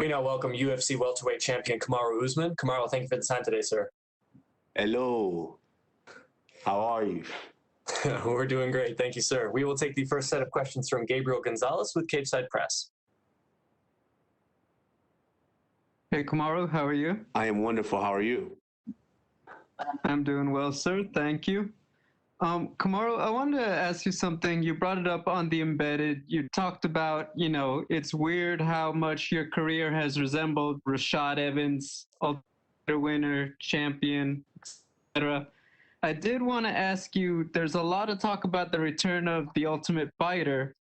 We now welcome UFC welterweight champion Kamaru Usman. Kamaru, thank you for the time today, sir. Hello. How are you? We're doing great. Thank you, sir. We will take the first set of questions from Gabriel Gonzalez with Cageside Press. Hey, Kamaru, how are you? I am wonderful. How are you? I'm doing well, sir. Thank you. Kamaru, I wanted to ask you something. You brought it up on the embedded. You talked about, it's weird how much your career has resembled Rashad Evans, Ultimate winner, champion, etc. I did want to ask you, there's a lot of talk about the return of the Ultimate Fighter.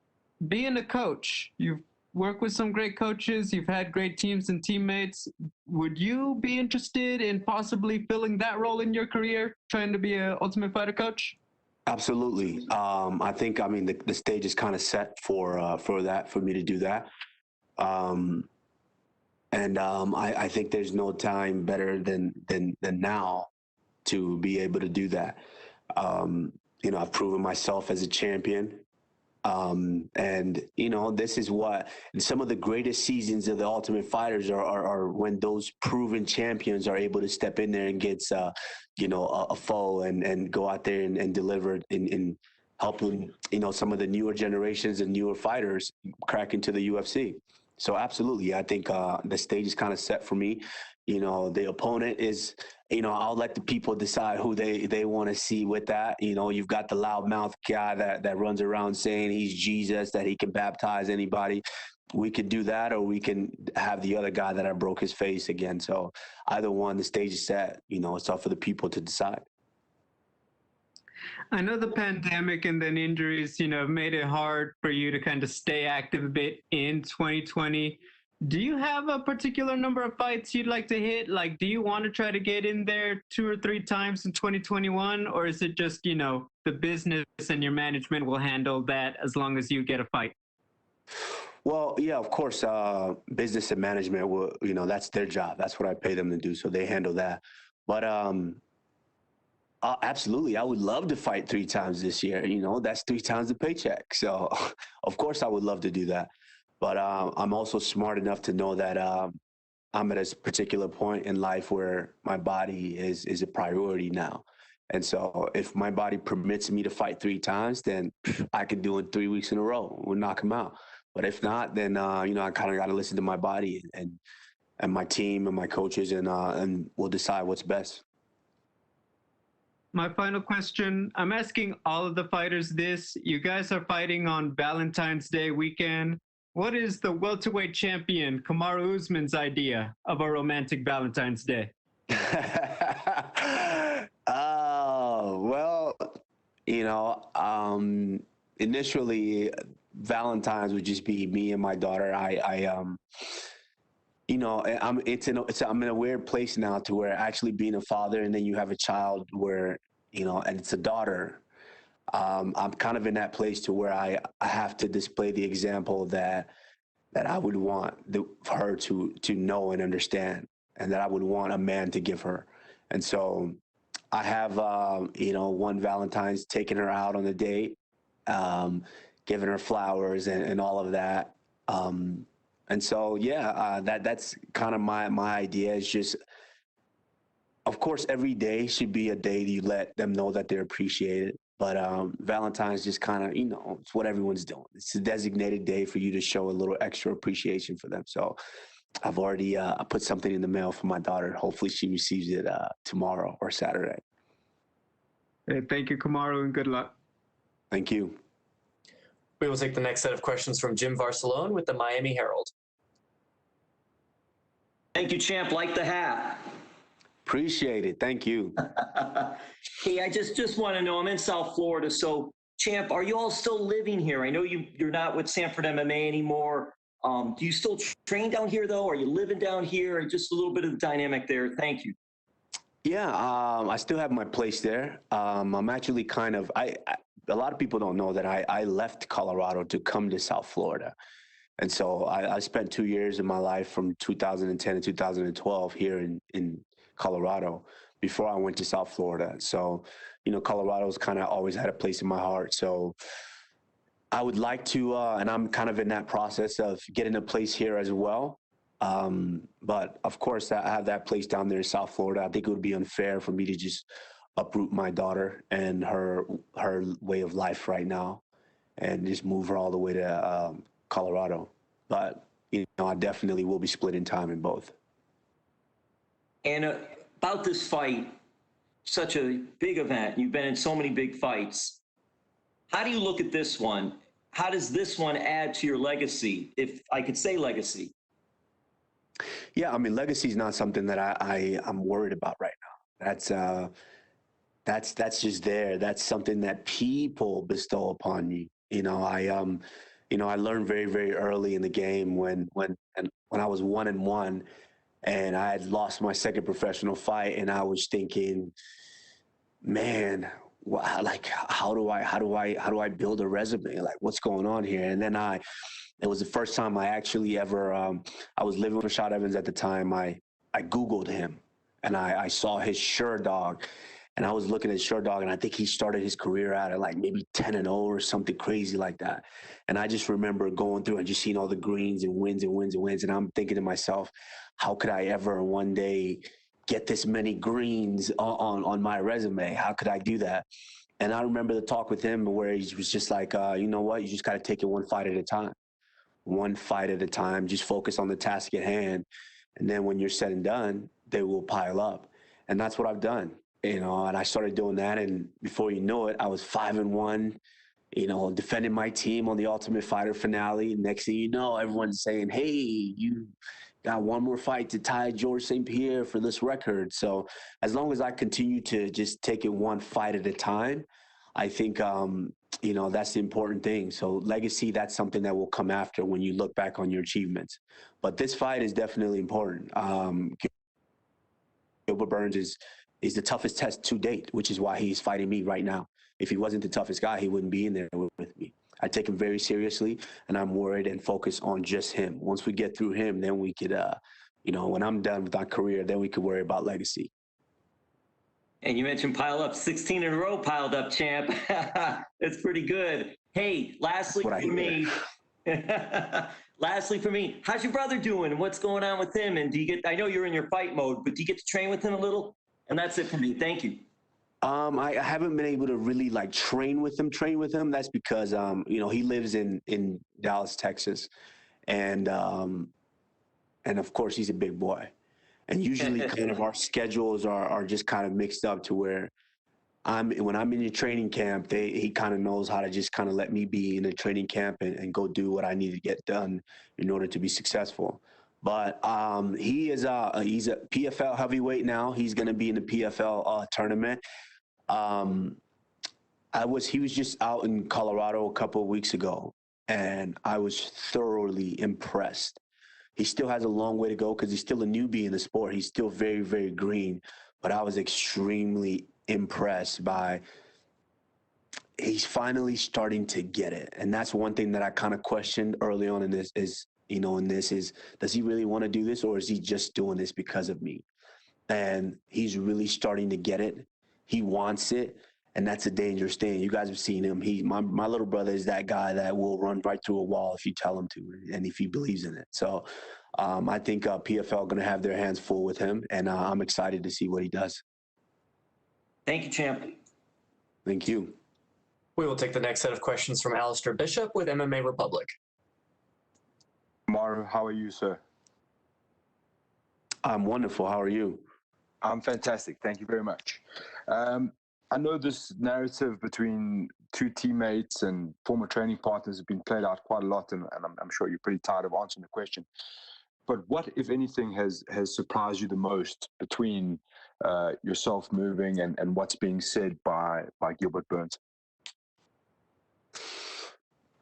Being a coach, you've worked with some great coaches, you've had great teams and teammates. Would you be interested in possibly filling that role in your career, trying to be an Ultimate Fighter coach? Absolutely. I think, the stage is kind of set for me to do that. I think there's no time better than now to be able to do that. I've proven myself as a champion. This is what some of the greatest seasons of the Ultimate Fighters are when those proven champions are able to step in there and get, a foe and go out there and deliver in helping, some of the newer generations and newer fighters crack into the UFC. So absolutely, I think the stage is kind of set for me. The opponent is, I'll let the people decide who they want to see with that. You've got the loudmouth guy that runs around saying he's Jesus, that he can baptize anybody. We could do that, or we can have the other guy that I broke his face again. So either one, the stage is set. It's up for the people to decide. I know the pandemic and then injuries, made it hard for you to kind of stay active a bit in 2020. Do you have a particular number of fights you'd like to hit? Like, do you want to try to get in there 2 or 3 times in 2021? Or is it just, the business and your management will handle that as long as you get a fight? Well, yeah, of course, business and management will, that's their job. That's what I pay them to do. So they handle that. But absolutely, I would love to fight 3 times this year. That's 3 times the paycheck. So of course I would love to do that. But I'm also smart enough to know that I'm at a particular point in life where my body is a priority now. And so if my body permits me to fight 3 times, then I can do it 3 weeks in a row. We'll knock him out. But if not, then, I kind of got to listen to my body and my team and my coaches, and we'll decide what's best. My final question, I'm asking all of the fighters this. You guys are fighting on Valentine's Day weekend. What is the welterweight champion, Kamaru Usman's idea of a romantic Valentine's Day? Well, initially Valentine's would just be me and my daughter. I'm in a weird place now to where actually being a father and then you have a child where, and it's a daughter. I'm kind of in that place to where I have to display the example that I would want her to know and understand, and that I would want a man to give her. And so I have, one Valentine's, taking her out on a date, giving her flowers and all of that. And so, yeah, that's kind of my idea, is just, of course, every day should be a day that you let them know that they're appreciated. But Valentine's just kind of, it's what everyone's doing. It's a designated day for you to show a little extra appreciation for them. So I've already put something in the mail for my daughter. Hopefully she receives it tomorrow or Saturday. Hey, thank you, Kamaru, and good luck. Thank you. We will take the next set of questions from Jim Varsalone with the Miami Herald. Thank you, champ. Like the hat. Appreciate it. Thank you. Hey, I just want to know, I'm in South Florida. So, champ, are you all still living here? I know you're not with Sanford MMA anymore. Do you still train down here, though? Are you living down here? And just a little bit of the dynamic there. Thank you. Yeah, I still have my place there. I'm actually kind of, a lot of people don't know that I left Colorado to come to South Florida. And so I spent 2 years of my life from 2010 to 2012 here in Colorado before I went to South Florida. So, Colorado's kind of always had a place in my heart. So I would like to, and I'm kind of in that process of getting a place here as well. But of course, I have that place down there in South Florida. I think it would be unfair for me to just uproot my daughter and her way of life right now and just move her all the way to Colorado. But I definitely will be splitting time in both. And about this fight, such a big event. You've been in so many big fights. How do you look at this one? How does this one add to your legacy, if I could say legacy? Yeah, I mean, legacy is not something that I'm worried about right now. That's just there. That's something that people bestow upon you. I learned very, very early in the game when I was 1-1 and I had lost my second professional fight, and I was thinking, man, like how do I build a resume? Like, what's going on here? And then it was the first time I actually ever I was living with Rashad Evans at the time. I Googled him and I saw his Sherdog. And I was looking at Sherdog, and I think he started his career out at like maybe 10-0 or something crazy like that. And I just remember going through and just seeing all the greens and wins and wins and wins. And I'm thinking to myself, how could I ever one day get this many greens on my resume? How could I do that? And I remember the talk with him where he was just like, you know what? You just got to take it one fight at a time. One fight at a time. Just focus on the task at hand. And then when you're said and done, they will pile up. And that's what I've done. And I started doing that, and before you know it, I was 5-1, defending my team on the Ultimate Fighter finale. Next thing you know, everyone's saying, hey, you got one more fight to tie George St. Pierre for this record. So as long as I continue to just take it one fight at a time, I think, that's the important thing. So legacy, that's something that will come after when you look back on your achievements. But this fight is definitely important. Gilbert Burns is the toughest test to date, which is why he's fighting me right now. If he wasn't the toughest guy, he wouldn't be in there with me. I take him very seriously, and I'm worried and focused on just him. Once we get through him, then we could, when I'm done with my career, then we could worry about legacy. And you mentioned pile up, 16 in a row piled up, champ. That's pretty good. Hey, lastly for me, how's your brother doing and what's going on with him? And I know you're in your fight mode, but do you get to train with him a little? And that's it for me. Thank you. I haven't been able to really like train with him. That's because, he lives in Dallas, Texas. And of course he's a big boy. And usually kind of our schedules are just kind of mixed up to where when I'm in your training camp, he kind of knows how to just kind of let me be in a training camp and go do what I need to get done in order to be successful. But he's a PFL heavyweight now. He's going to be in the PFL tournament. He was just out in Colorado a couple of weeks ago, and I was thoroughly impressed. He still has a long way to go because he's still a newbie in the sport. He's still very, very green, but I was extremely impressed by he's finally starting to get it. And that's one thing that I kind of questioned early on in this is, does he really want to do this, or is he just doing this because of me? And he's really starting to get it. He wants it. And that's a dangerous thing. You guys have seen him. My little brother is that guy that will run right through a wall if you tell him to, and if he believes in it. So I think PFL going to have their hands full with him, and I'm excited to see what he does. Thank you, champ. Thank you. We will take the next set of questions from Alistair Bishop with MMA Republic. Kamaru, how are you, sir? I'm wonderful. How are you? I'm fantastic. Thank you very much. I know this narrative between two teammates and former training partners has been played out quite a lot, and I'm sure you're pretty tired of answering the question. But what, if anything, has surprised you the most between yourself moving and what's being said by Gilbert Burns?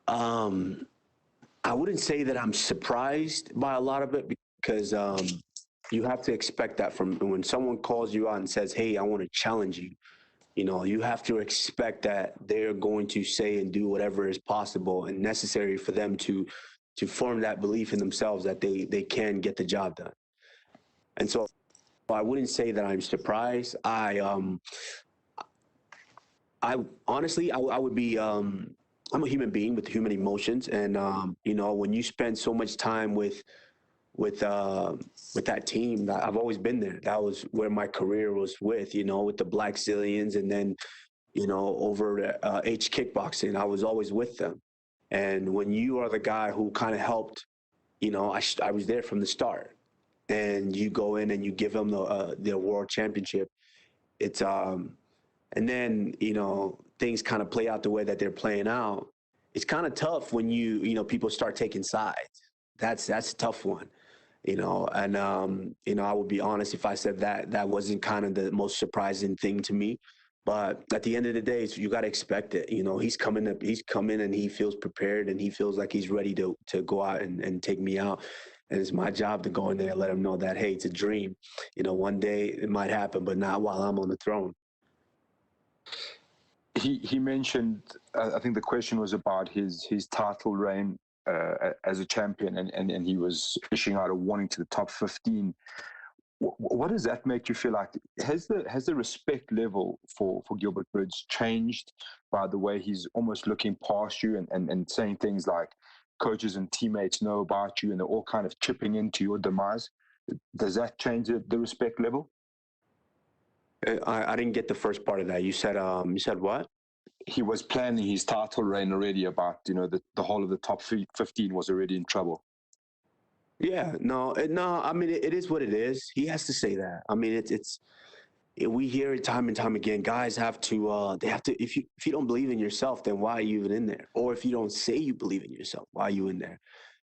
I wouldn't say that I'm surprised by a lot of it because you have to expect that from when someone calls you out and says, hey, I want to challenge you. You have to expect that they're going to say and do whatever is possible and necessary for them to form that belief in themselves that they can get the job done. And so I wouldn't say that I'm surprised. I honestly, I would be, I'm a human being with human emotions. And, when you spend so much time with with that team. I've always been there. That was where my career was with, with the Black Zillions, and then, over to H Kickboxing. I was always with them. And when you are the guy who kind of helped, I was there from the start, and you go in and you give them the world championship. It's and then things kind of play out the way that they're playing out. It's kind of tough when people start taking sides. That's a tough one. And I would be honest if I said that wasn't kind of the most surprising thing to me. But at the end of the day, you got to expect it. He's coming and he feels prepared, and he feels like he's ready to go out and take me out. And it's my job to go in there and let him know that, hey, it's a dream. One day it might happen, but not while I'm on the throne. He mentioned, I think the question was about his title reign as a champion, and he was fishing out a warning to the top 15. What does that make you feel like? Has the respect level for Gilbert Burns changed by the way he's almost looking past you and saying things like coaches and teammates know about you and they're all kind of chipping into your demise? Does that change the respect level? I didn't get the first part of that. You said what? He was planning his title reign already about, the whole of the top 15 was already in trouble. Yeah, no. I mean, it is what it is. He has to say that. I mean, we hear it time and time again. Guys have to, they have to, if you don't believe in yourself, then why are you even in there? Or if you don't say you believe in yourself, why are you in there?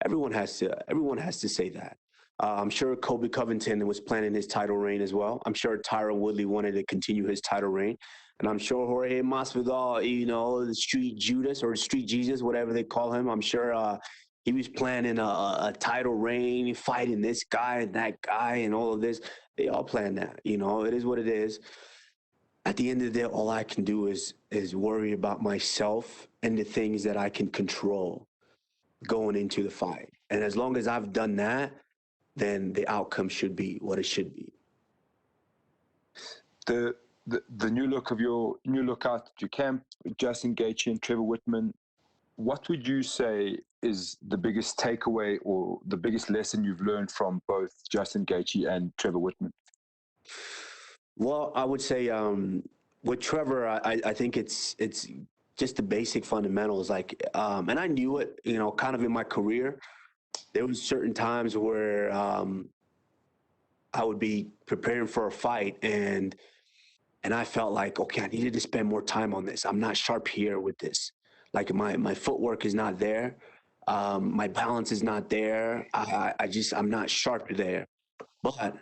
Everyone has to say that. I'm sure Colby Covington was planning his title reign as well. I'm sure Tyron Woodley wanted to continue his title reign. And I'm sure Jorge Masvidal, the Street Judas or Street Jesus, whatever they call him, I'm sure he was planning a title reign, fighting this guy and that guy and all of this. They all plan that. It is what it is. At the end of the day, all I can do is worry about myself and the things that I can control going into the fight. And as long as I've done that, then the outcome should be what it should be. The new look out at your camp, Justin Gaethje and Trevor Whitman, what would you say is the biggest takeaway or the biggest lesson you've learned from both Justin Gaethje and Trevor Whitman? Well, I would say with Trevor, I think it's just the basic fundamentals. And I knew it, kind of in my career. There was certain times where I would be preparing for a fight and I felt like, okay, I needed to spend more time on this. I'm not sharp here with this. Like my footwork is not there. My balance is not there. I'm not sharp there. But,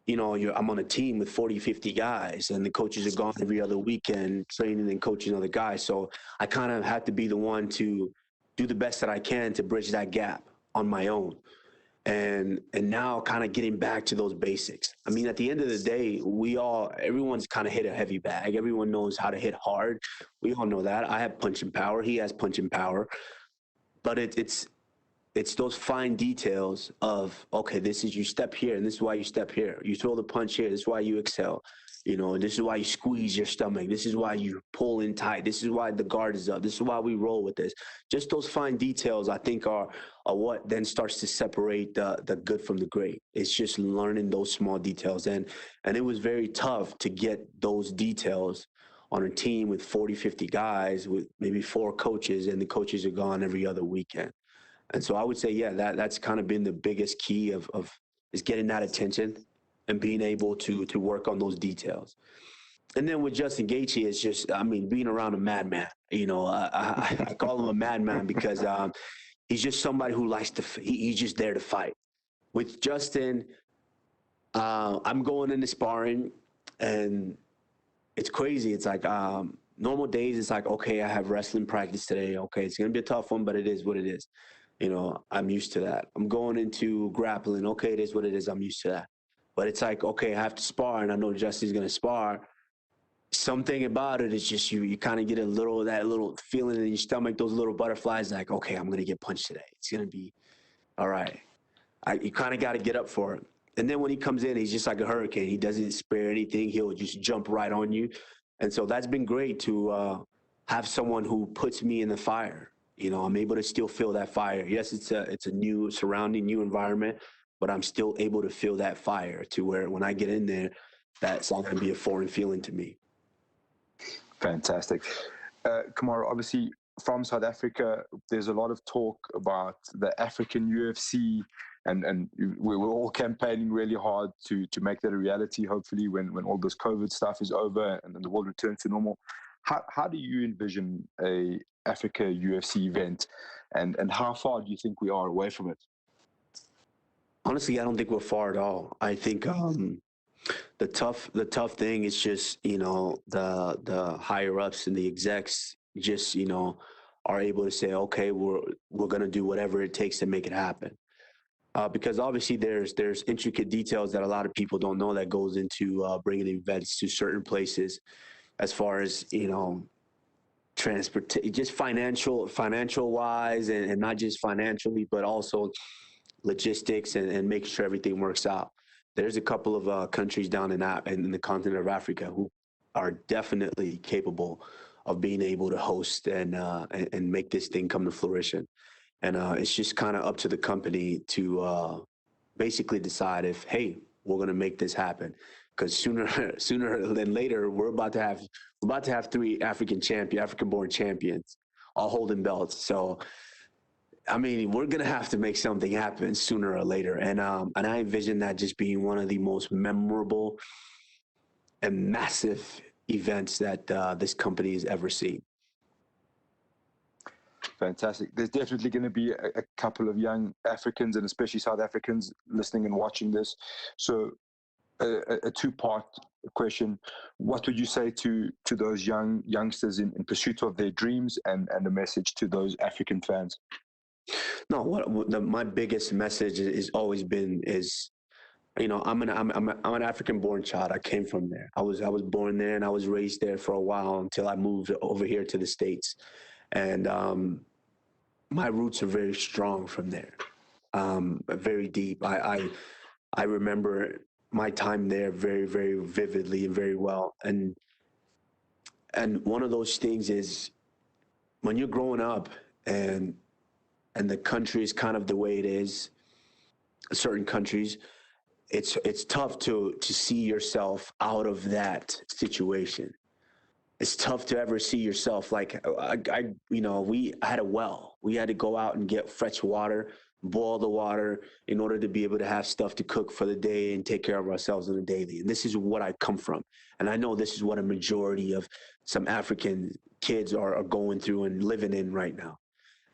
I'm on a team with 40, 50 guys, and the coaches are gone every other weekend training and coaching other guys. So I kind of had to be the one to do the best that I can to bridge that gap on my own. And now kind of getting back to those basics. I mean, at the end of the day, everyone's kind of hit a heavy bag. Everyone knows how to hit hard. We all know that. I have punching power. He has punching power. But it's those fine details of, okay, this is you step here, and this is why you step here. You throw the punch here. This is why you exhale. This is why you squeeze your stomach. This is why you pull in tight. This is why the guard is up. This is why we roll with this. Just those fine details, I think, are what then starts to separate the good from the great. It's just learning those small details. And it was very tough to get those details on a team with 40, 50 guys with maybe 4 coaches, and the coaches are gone every other weekend. And so I would say, yeah, that's kind of been the biggest key of is getting that attention and being able to work on those details. And then with Justin Gaethje, it's just, I mean, being around a madman. I call him a madman because he's just somebody who likes to. He's just there to fight. With Justin, I'm going into sparring, and it's crazy. It's like normal days. It's like, okay, I have wrestling practice today. Okay, it's gonna be a tough one, but it is what it is. I'm used to that. I'm going into grappling. Okay, it is what it is. I'm used to that. But it's like, okay, I have to spar, and I know Justin's going to spar. Something about it is just you kind of get that little feeling in your stomach, those little butterflies, like, okay, I'm going to get punched today. It's going to be all right. You kind of got to get up for it. And then when he comes in, he's just like a hurricane. He doesn't spare anything. He'll just jump right on you. And so that's been great to have someone who puts me in the fire. I'm able to still feel that fire. Yes, it's a new surrounding, new environment, but I'm still able to feel that fire to where when I get in there, that's not going to be a foreign feeling to me. Fantastic. Kamaru, obviously from South Africa, there's a lot of talk about the African UFC, and we're all campaigning really hard to make that a reality, hopefully, when all this COVID stuff is over and the world returns to normal. How do you envision a Africa UFC event, and how far do you think we are away from it? Honestly, I don't think we're far at all. I think the tough thing is just, the higher ups and the execs just, are able to say, okay, we're going to do whatever it takes to make it happen. Because obviously there's intricate details that a lot of people don't know that goes into bringing events to certain places, as far as, transport, just financial wise, and not just financially, but also logistics and making sure everything works out. There's a couple of countries down in the continent of Africa who are definitely capable of being able to host and make this thing come to fruition. And it's just kind of up to the company to basically decide if, hey, we're going to make this happen. Because sooner than later, we're about to have 3 African-born champions, all holding belts. So, I mean, we're going to have to make something happen sooner or later. And I envision that just being one of the most memorable and massive events that this company has ever seen. Fantastic. There's definitely going to be a couple of young Africans, and especially South Africans, listening and watching this. So a two-part question. What would you say to those youngsters in pursuit of their dreams, and a message to those African fans? No, my biggest message is always been is, I'm an African-born child. I came from there. I was born there and I was raised there for a while until I moved over here to the States, and my roots are very strong from there, very deep. I remember my time there very, very vividly and very well. And one of those things is when you're growing up and the country is kind of the way it is, certain countries, it's tough to see yourself out of that situation. It's tough to ever see yourself like we had a well. We had to go out and get fresh water, boil the water in order to be able to have stuff to cook for the day and take care of ourselves on a daily. And this is what I come from. And I know this is what a majority of some African kids are going through and living in right now.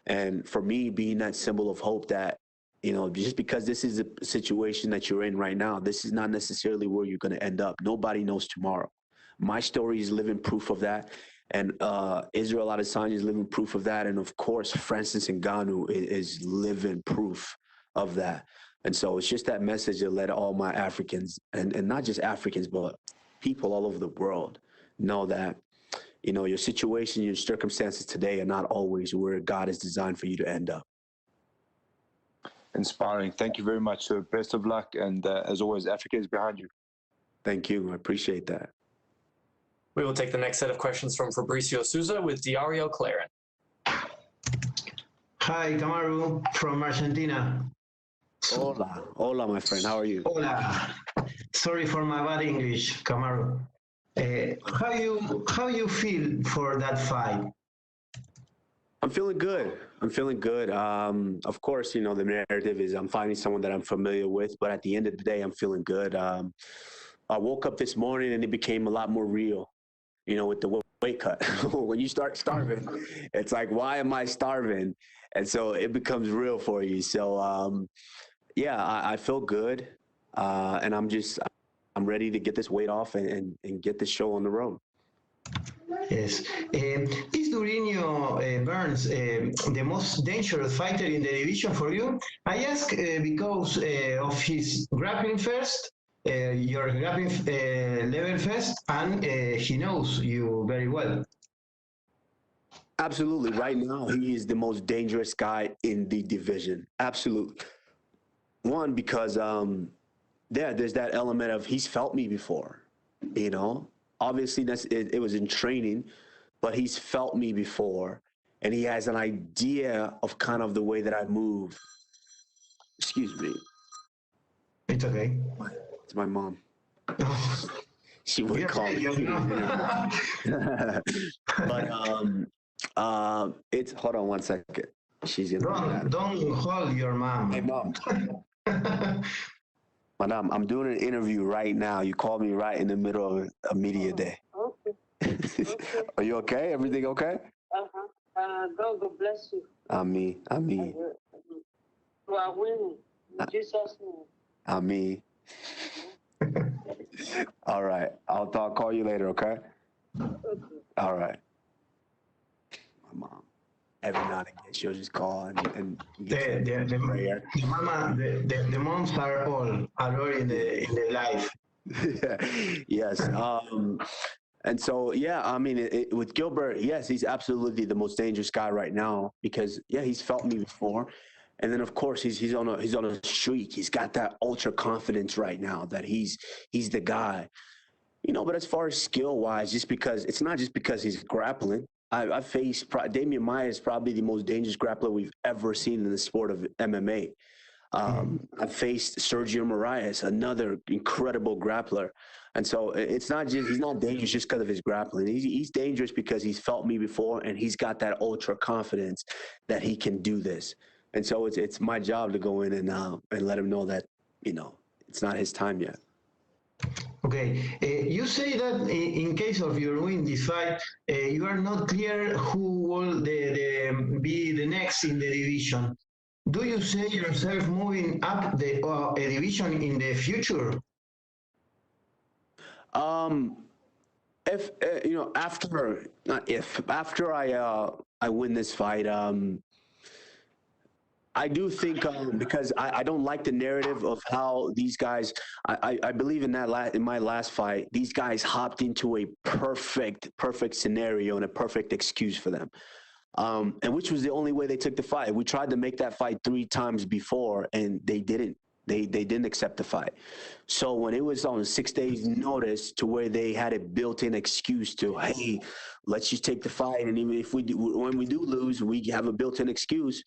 And for me, being that symbol of hope that, just because this is a situation that you're in right now, this is not necessarily where you're going to end up. Nobody knows tomorrow. My story is living proof of that. And Israel Adesanya is living proof of that. And of course, Francis Ngannou is living proof of that. And so it's just that message to let all my Africans, and not just Africans, but people all over the world know that, your situation, your circumstances today are not always where God has designed for you to end up. Inspiring. Thank you very much. So best of luck. And as always, Africa is behind you. Thank you. I appreciate that. We will take the next set of questions from Fabricio Souza with Diario Claren. Hi, Kamaru from Argentina. Hola. Hola, my friend. How are you? Hola. Sorry for my bad English, Kamaru. How you feel for that fight? I'm feeling good. Of course, the narrative is I'm fighting someone that I'm familiar with, but at the end of the day, I'm feeling good. I woke up this morning and it became a lot more real, with the weight cut. When you start starving, it's like, why am I starving? And so it becomes real for you. So, I feel good. And I'm ready to get this weight off and get this show on the road. Yes. Is Durinho Burns the most dangerous fighter in the division for you? I ask because of his grappling first, your grappling level first, and he knows you very well. Absolutely. Right now, he is the most dangerous guy in the division. Absolutely. One, because there's that element of he's felt me before, Obviously, it was in training, but he's felt me before, and he has an idea of kind of the way that I move. Excuse me. It's okay. It's my mom. Oh, She would call me. But it's hold on one second. She's gonna. don't hold your mom. Hey, mom. Madam, I'm doing an interview right now. You called me right in the middle of a media day. Okay. Are you okay? Everything okay? God bless you. Ami. You are winning. In Jesus' name. Ami. All right. I'll call you later, okay? Okay. All right. My mom. Every now and again, she'll just call and get prayer. The moms are all already in the life. Yes. And so, yeah, I mean, with Gilbert, yes, he's absolutely the most dangerous guy right now because, yeah, he's felt me before. And then, of course, he's on a streak. He's got that ultra confidence right now that he's the guy. You know, but as far as skill-wise, it's not just because he's grappling. I've faced Damian Maia is probably the most dangerous grappler we've ever seen in the sport of MMA. I've faced Sergio Moraes, another incredible grappler. And so it's not just, he's not dangerous just because of his grappling. He's dangerous because he's felt me before and he's got that ultra confidence that he can do this. And so it's my job to go in and let him know that, you know, it's not his time yet. Okay, you say that in case of your win this fight, you are not clear who will be the next in the division. Do you see yourself moving up the a division in the future? If you know, after I win this fight, I do think because I don't like the narrative of how these guys. I believe in that in my last fight, these guys hopped into a perfect scenario and a perfect excuse for them, and which was the only way they took the fight. We tried to make that fight 3 times before, and they didn't. They didn't accept the fight. So when it was on 6 days notice to where they had a built-in excuse to, hey, let's just take the fight, and even if when we do lose, we have a built-in excuse.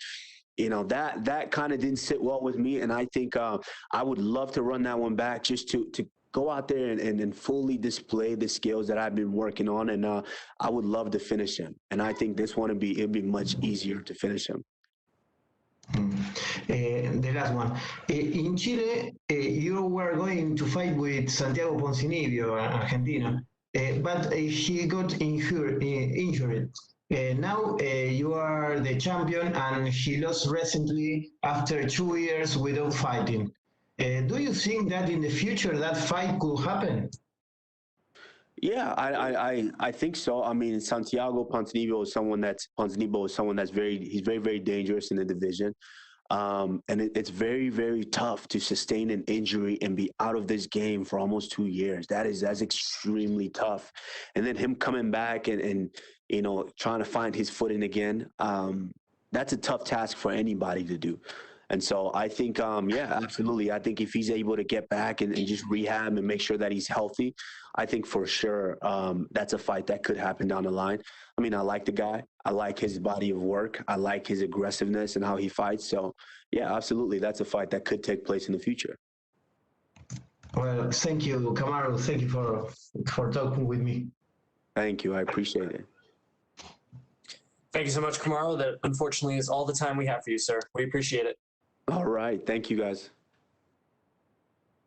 You know, that kind of didn't sit well with me, and I think I would love to run that one back just to go out there and fully display the skills that I've been working on, and I would love to finish him. And I think this one it'd be much easier to finish him. The last one. In Chile, you were going to fight with Santiago Poncinibio, Argentina, but he got injured. Now you are the champion, and he lost recently after 2 years without fighting. Do you think that in the future that fight could happen? Yeah, I think so. I mean, Santiago Poncinibio is someone that's he's very dangerous in the division. And it's very, very tough to sustain an injury and be out of this game for almost 2 years. That's extremely tough. And then him coming back and you know, trying to find his footing again, that's a tough task for anybody to do. And so I think, yeah, absolutely. I think if he's able to get back and just rehab and make sure that he's healthy, I think for sure that's a fight that could happen down the line. I mean, I like the guy. I like his body of work. I like his aggressiveness and how he fights. So, yeah, absolutely. That's a fight that could take place in the future. Well, thank you, Kamaru. Thank you for talking with me. Thank you. I appreciate it. Thank you so much, Kamaru. That unfortunately is all the time we have for you, sir. We appreciate it. All right. Thank you, guys.